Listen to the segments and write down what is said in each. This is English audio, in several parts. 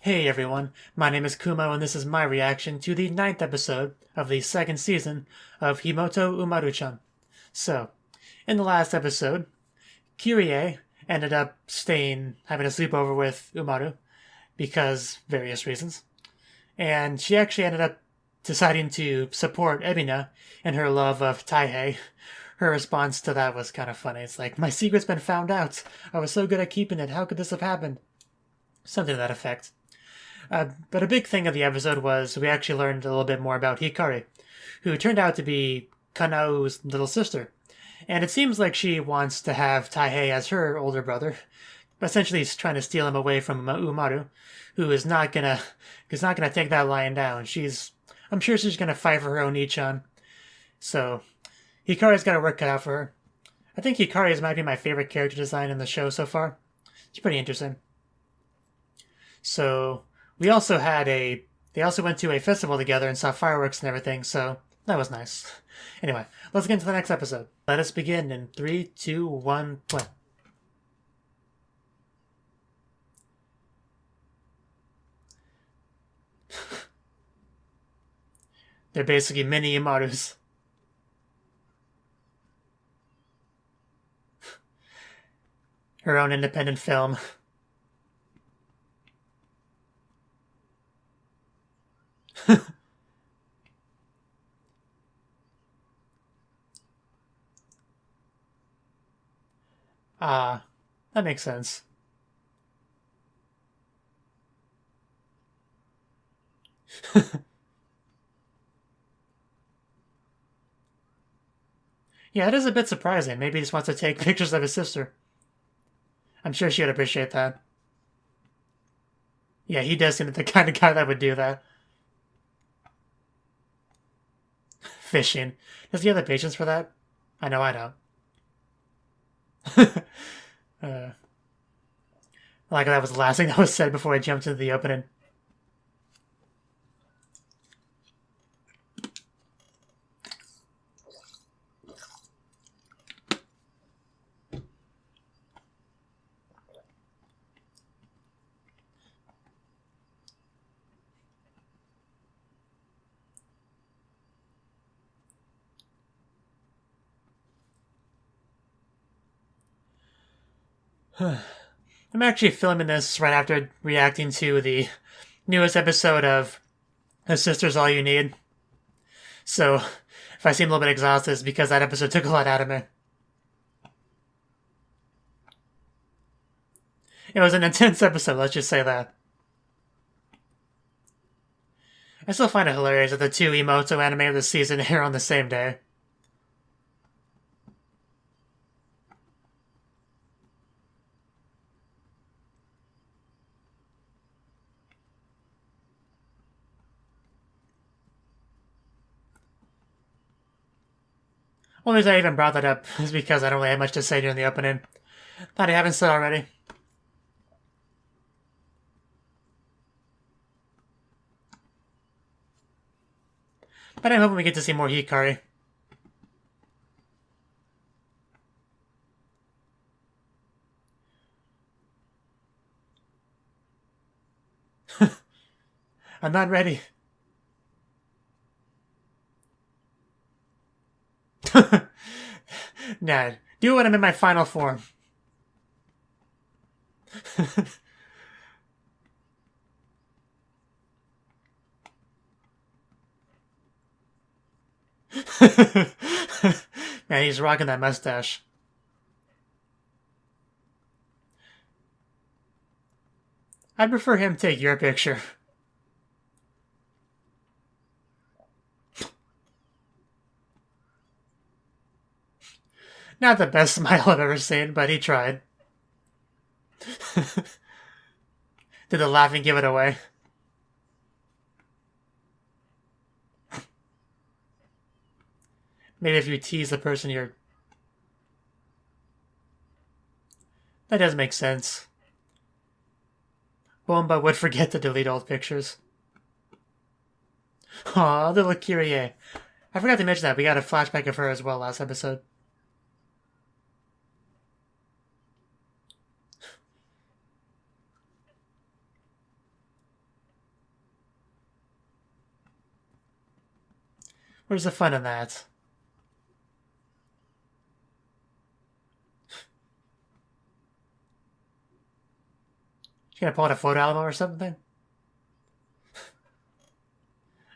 Hey everyone, my name is Kumo and this is my reaction to the 9th episode of the 2nd season of Himouto Umaru-chan. So, in the last episode, Kyuu ended up having a sleepover with Umaru, because various reasons. And she actually ended up deciding to support Alyminya in her love of Taihei. Her response to that was kind of funny. It's like, my secret's been found out. I was so good at keeping it. How could this have happened? Something to that effect. But a big thing of the episode was we actually learned a little bit more about Hikari, who turned out to be Kanau's little sister. And it seems like she wants to have Taihei as her older brother, but essentially he's trying to steal him away from Umaru, who is not gonna take that lying down. I'm sure she's gonna fight for her own Ichan. So Hikari's got her work cut out for her. I think Hikari might be my favorite character design in the show so far. It's pretty interesting. So they also went to a festival together and saw fireworks and everything, so that was nice. Anyway, let's get into the next episode. Let us begin in 3, 2, 1, play. They're basically mini Umarus. Her own independent film. That makes sense. Yeah, it is a bit surprising. Maybe he just wants to take pictures of his sister. I'm sure she would appreciate that. Yeah, he does seem like the kind of guy that would do that. Fishing. Does he have the patience for that? I know I don't. Like that was the last thing that was said before I jumped into the opening. I'm actually filming this right after reacting to the newest episode of A Sister's All You Need. So, if I seem a little bit exhausted, it's because that episode took a lot out of me. It was an intense episode, let's just say that. I still find it hilarious that the two Himouto anime of the season air on the same day. Only reason I even brought that up is because I don't really have much to say during the opening that I haven't said already. But I'm hoping we get to see more Hikari. I'm not ready. Nah, do it when I'm in my final form. Man, he's rocking that mustache. I'd prefer him take your picture. Not the best smile I've ever seen, but he tried. Did the laughing give it away? Maybe if you tease the person you're... That does make sense. Bomba would forget to delete old pictures. Aw, little Kyrie. I forgot to mention that. We got a flashback of her as well last episode. Where's the fun in that? You gonna pull out a photo album or something?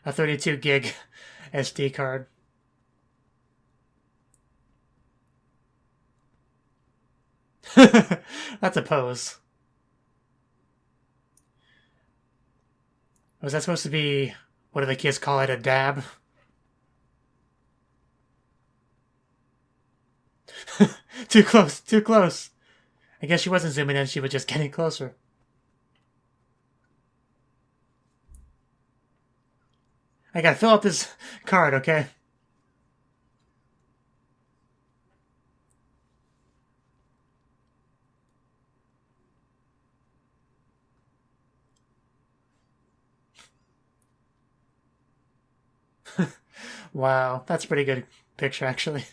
A 32 gig SD card. That's a pose. Was that supposed to be, what do the kids call it, a dab? Too close, too close. I guess she wasn't zooming in, she was just getting closer. I gotta fill out this card, okay? Wow, that's a pretty good picture, actually.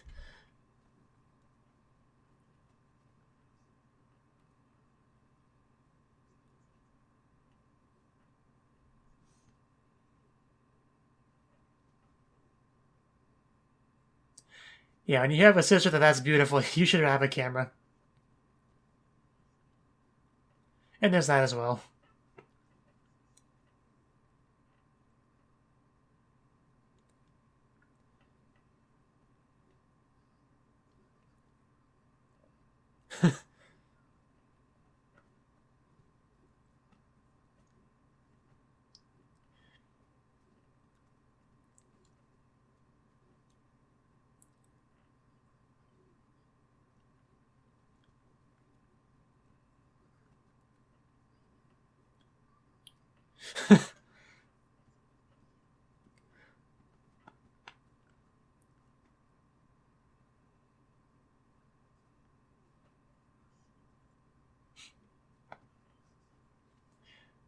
Yeah, when you have a sister that's beautiful, you should have a camera. And there's that as well.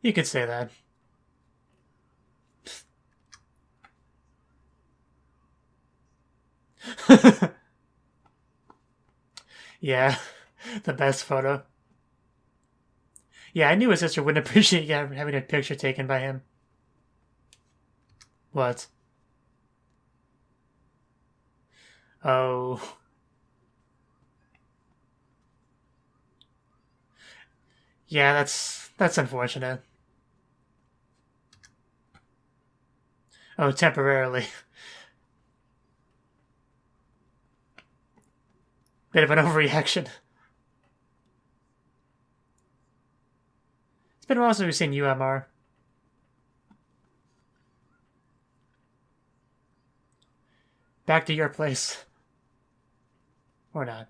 You could say that. Yeah, the best photo. Yeah, I knew his sister wouldn't appreciate having a picture taken by him. What? Oh. Yeah, that's unfortunate. Oh, temporarily. Bit of an overreaction. It's been a while since we've seen UMR. Back to your place. Or not.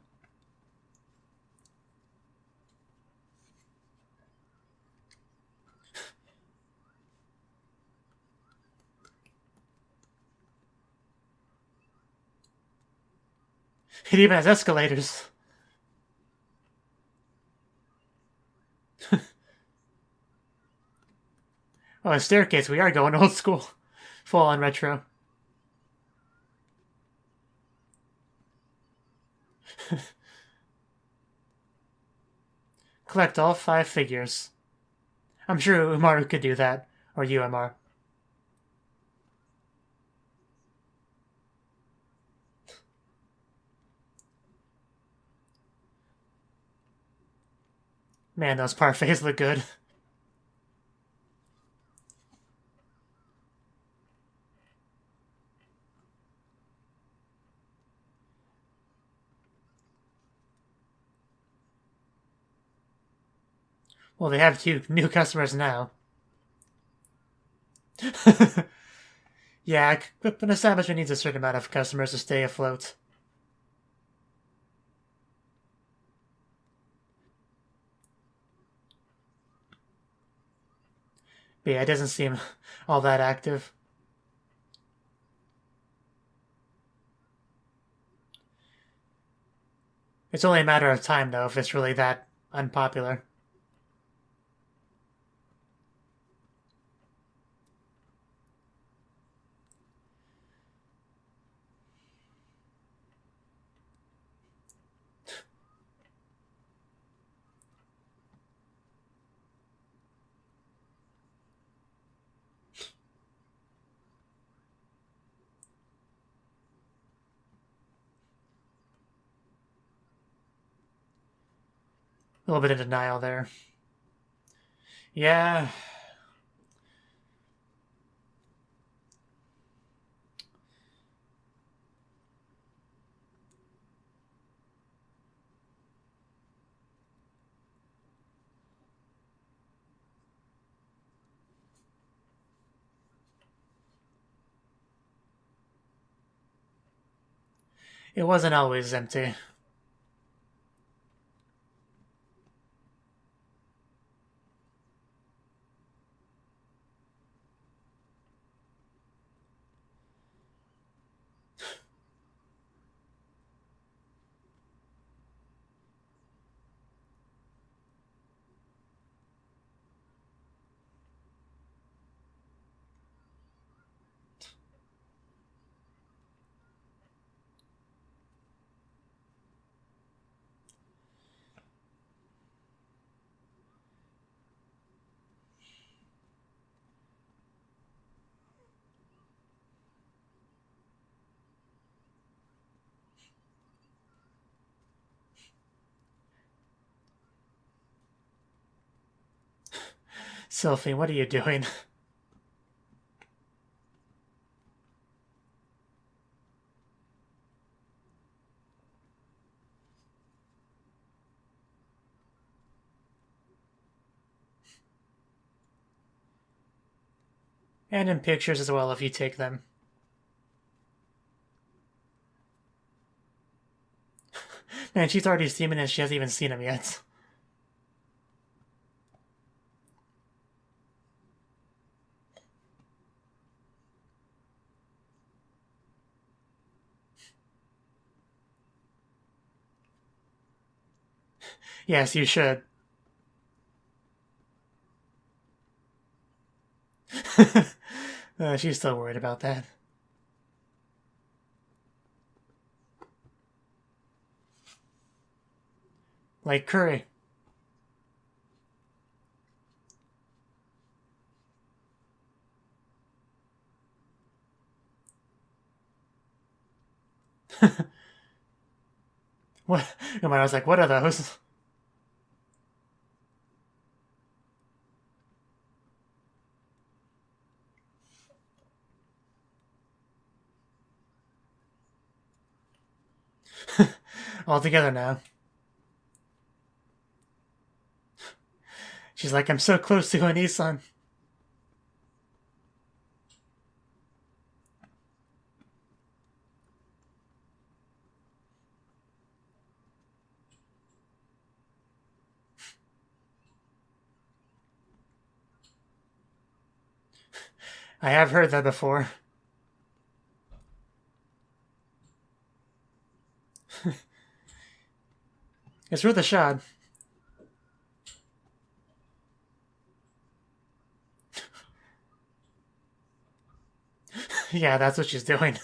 It even has escalators. Oh, a staircase. We are going old school. Full on retro. Collect all 5 figures. I'm sure Umaru could do that. Or UMR. Man, those parfaits look good. Well, they have 2 new customers now. Yeah, but an establishment needs a certain amount of customers to stay afloat. But yeah, it doesn't seem all that active. It's only a matter of time, though, if it's really that unpopular. A little bit of denial there. Yeah. It wasn't always empty. Sylphie, what are you doing? And in pictures as well, if you take them. Man, she's already steaming and she hasn't even seen him yet. Yes, you should. She's still worried about that. Like curry. What? And I was like, what are those? All together now. She's like, I'm so close to an Isan. I have heard that before. It's worth a shot. Yeah, that's what she's doing.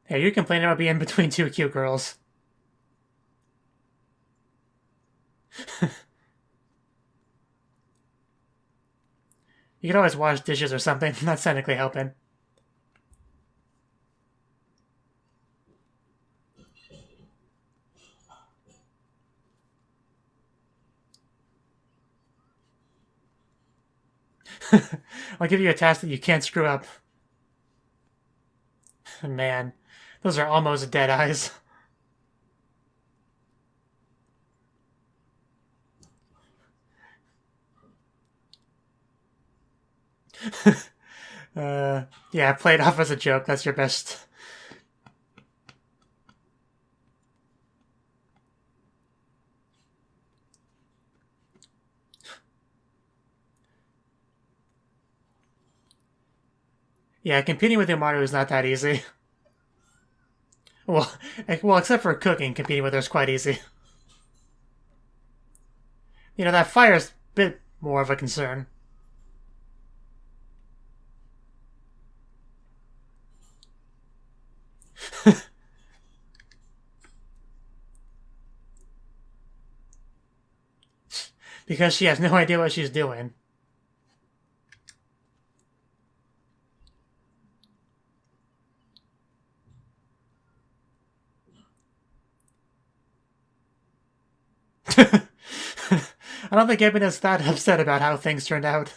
Hey, you're complaining about being between two cute girls. You could always wash dishes or something. That's technically helping. I'll give you a task that you can't screw up. Man, those are almost dead eyes. Yeah, play it off as a joke. That's your best. Yeah, competing with Umaru is not that easy. Well, except for cooking, competing with her is quite easy. You know, that fire's a bit more of a concern. Because she has no idea what she's doing. I don't think Ebina's that upset about how things turned out.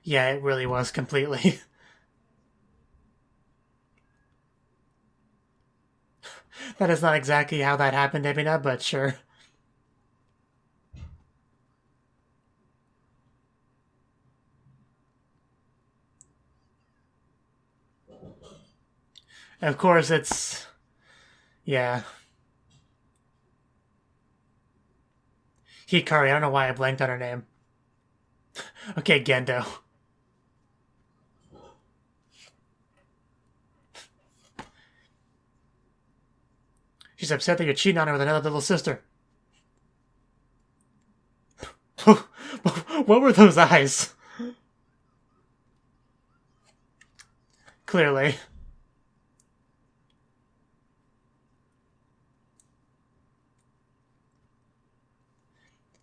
Yeah, it really was completely. That is not exactly how that happened, Ebina, but sure. Of course, it's... Yeah. Hikari, I don't know why I blanked on her name. Okay, Gendo. She's upset that you're cheating on her with another little sister. What were those eyes? Clearly.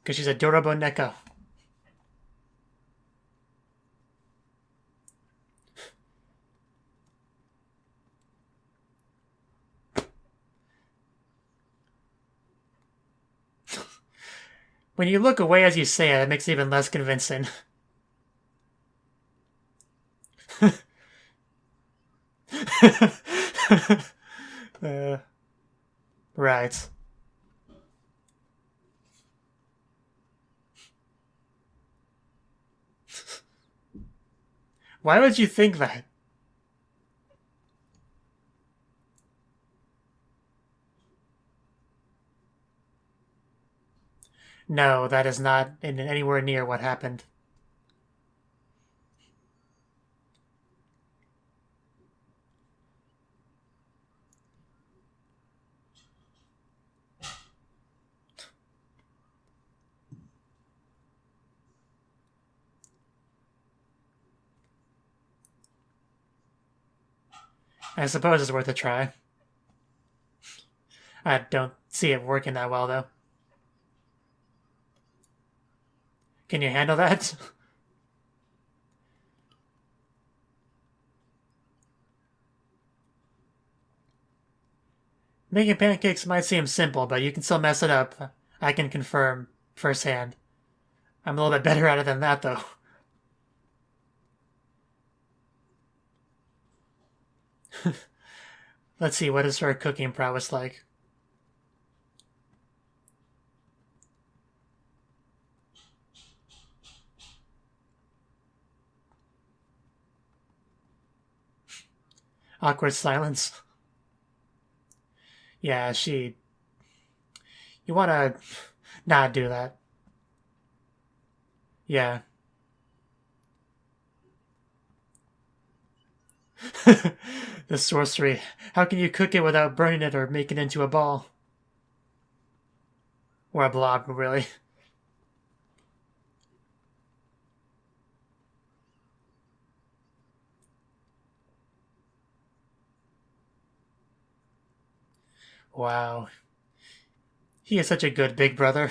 Because she's a Dorobo Neko. When you look away as you say it, it makes it even less convincing. Right. Why would you think that? No, that is not anywhere near what happened. I suppose it's worth a try. I don't see it working that well, though. Can you handle that? Making pancakes might seem simple, but you can still mess it up. I can confirm firsthand. I'm a little bit better at it than that, though. Let's see, what is her cooking prowess like? Awkward silence. Yeah, she... You wanna not do that. Yeah. The sorcery. How can you cook it without burning it or make it into a ball? Or a blob, really. Wow. He is such a good big brother.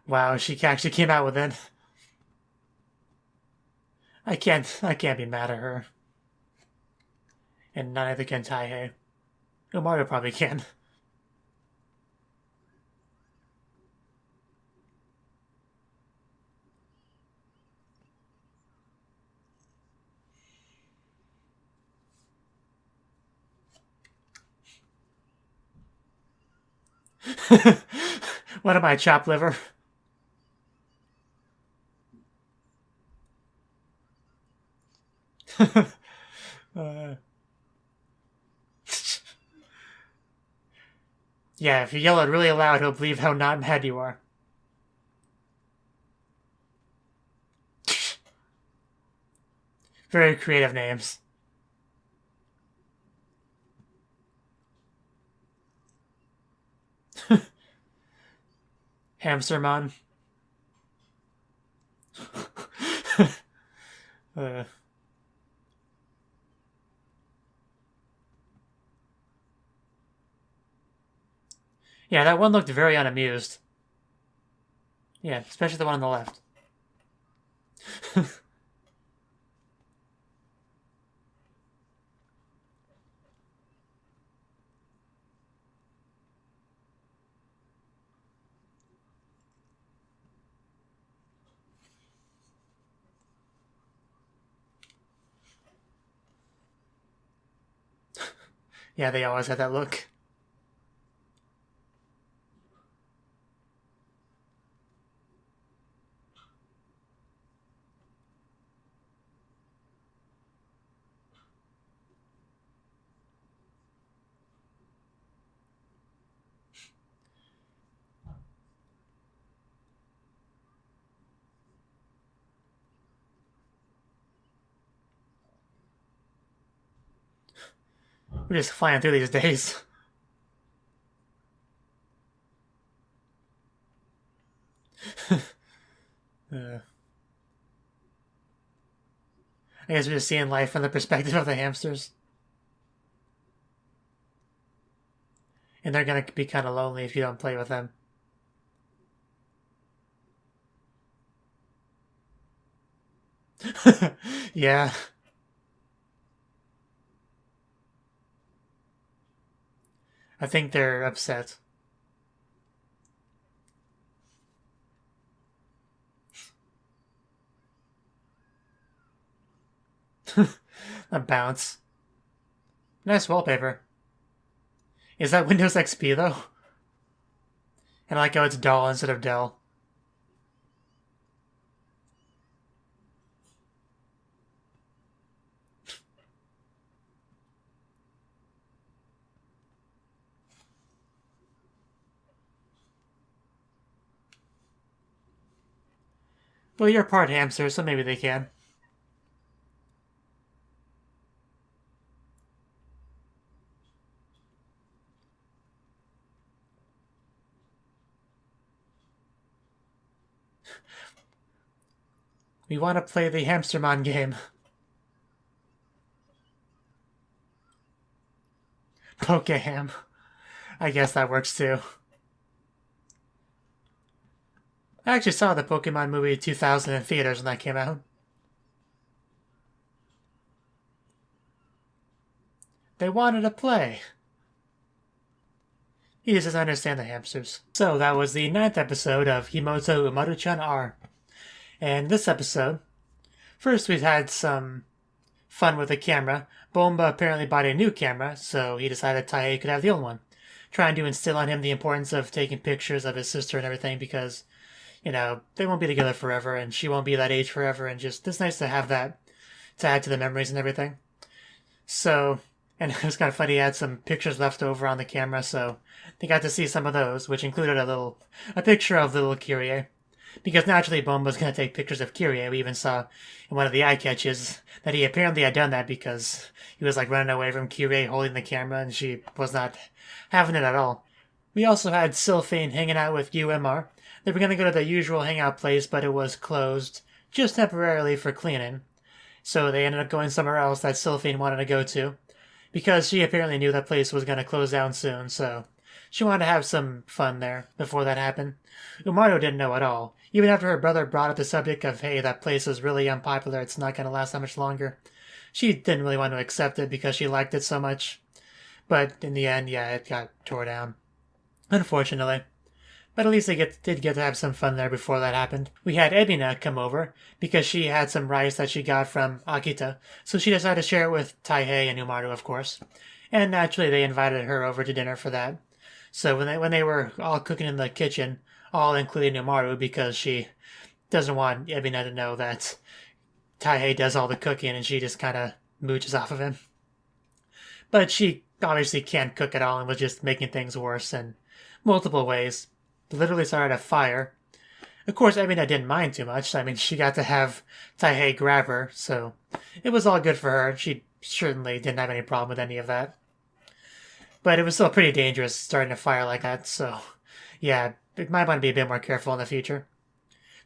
Wow, she actually came out with it. I can't be mad at her. And neither can Taihei. Umaru probably can. What am I, chopped liver? uh, yeah, if you yell it really loud, he'll believe how not mad you are. Very creative names. Hamstermon. uh, Yeah, that one looked very unamused. Yeah, especially the one on the left. Yeah, they always had that look. We're just flying through these days. I guess we're just seeing life from the perspective of the hamsters. And they're gonna be kind of lonely if you don't play with them. Yeah. I think they're upset. A bounce. Nice wallpaper. Is that Windows XP though? And I like how it's doll instead of Dell. Well, you're part hamster, so maybe they can. We want to play the Hamstermon game. Pokeham. I guess that works too. I actually saw the Pokemon movie 2000 in theaters when that came out. They wanted to play. He just doesn't understand the hamsters. So that was the 9th episode of Himouto Umaru-chan R. And this episode, first we've had some fun with the camera. Bomba apparently bought a new camera, so he decided Taihei could have the old one. Trying to instill on him the importance of taking pictures of his sister and everything because, you know, they won't be together forever and she won't be that age forever, and just, it's nice to have that to add to the memories and everything. So, and it was kind of funny, he had some pictures left over on the camera, so they got to see some of those, which included a picture of little Kyrie. Because naturally, Bomba's going to take pictures of Kyrie. We even saw in one of the eye catches that he apparently had done that because he was like running away from Kyrie holding the camera and she was not having it at all. We also had Sylphane hanging out with UMR. They were going to go to the usual hangout place, but it was closed just temporarily for cleaning. So they ended up going somewhere else that Sylphane wanted to go to because she apparently knew that place was going to close down soon, so she wanted to have some fun there before that happened. Umaru didn't know at all. Even after her brother brought up the subject of, hey, that place is really unpopular, it's not going to last that much longer, she didn't really want to accept it because she liked it so much. But in the end, yeah, it got tore down. Unfortunately. But at least they did get to have some fun there before that happened. We had Ebina come over because she had some rice that she got from Akita, so she decided to share it with Taihei and Umaru, of course. And naturally, they invited her over to dinner for that. So when they were all cooking in the kitchen, all including Umaru, because she doesn't want Ebina to know that Taihei does all the cooking and she just kind of mooches off of him. But she obviously can't cook at all and was just making things worse in multiple ways. Literally started a fire. Of course, Ebina didn't mind too much. I mean, she got to have Taihei grab her, so it was all good for her. She certainly didn't have any problem with any of that. But it was still pretty dangerous starting a fire like that, so yeah, it might want to be a bit more careful in the future.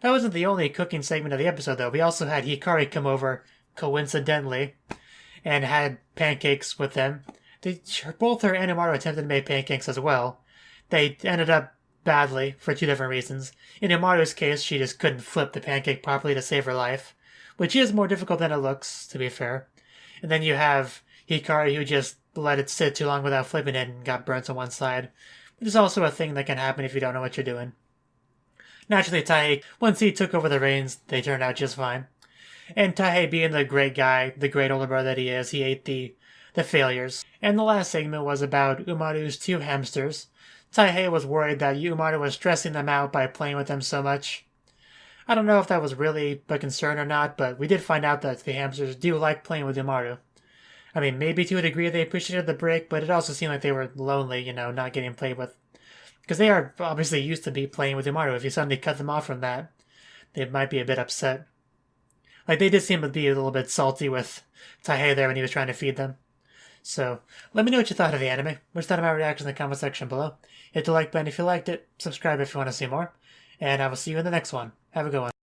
That wasn't the only cooking segment of the episode, though. We also had Hikari come over, coincidentally, and had pancakes with them. Both her and Umaru attempted to make pancakes as well. they ended up badly for two different reasons. In Umaru's case, she just couldn't flip the pancake properly to save her life, which is more difficult than it looks, to be fair. And then you have Hikari, who just let it sit too long without flipping it and got burnt on one side, which is also a thing that can happen if you don't know what you're doing. Naturally, Taihei, once he took over the reins, they turned out just fine. And Taihei, being the great guy, the great older brother that he is, he ate the failures. And the last segment was about Umaru's two hamsters. Taihei was worried that Umaru was stressing them out by playing with them so much. I don't know if that was really a concern or not, but we did find out that the hamsters do like playing with Umaru. I mean, maybe to a degree they appreciated the break, but it also seemed like they were lonely, not getting played with. Because they are obviously used to be playing with Umaru. If you suddenly cut them off from that, they might be a bit upset. Like, they did seem to be a little bit salty with Taihei there when he was trying to feed them. So, let me know what you thought of the anime. What you thought of my reaction in the comment section below. Hit the like button if you liked it. Subscribe if you want to see more. And I will see you in the next one. Have a good one.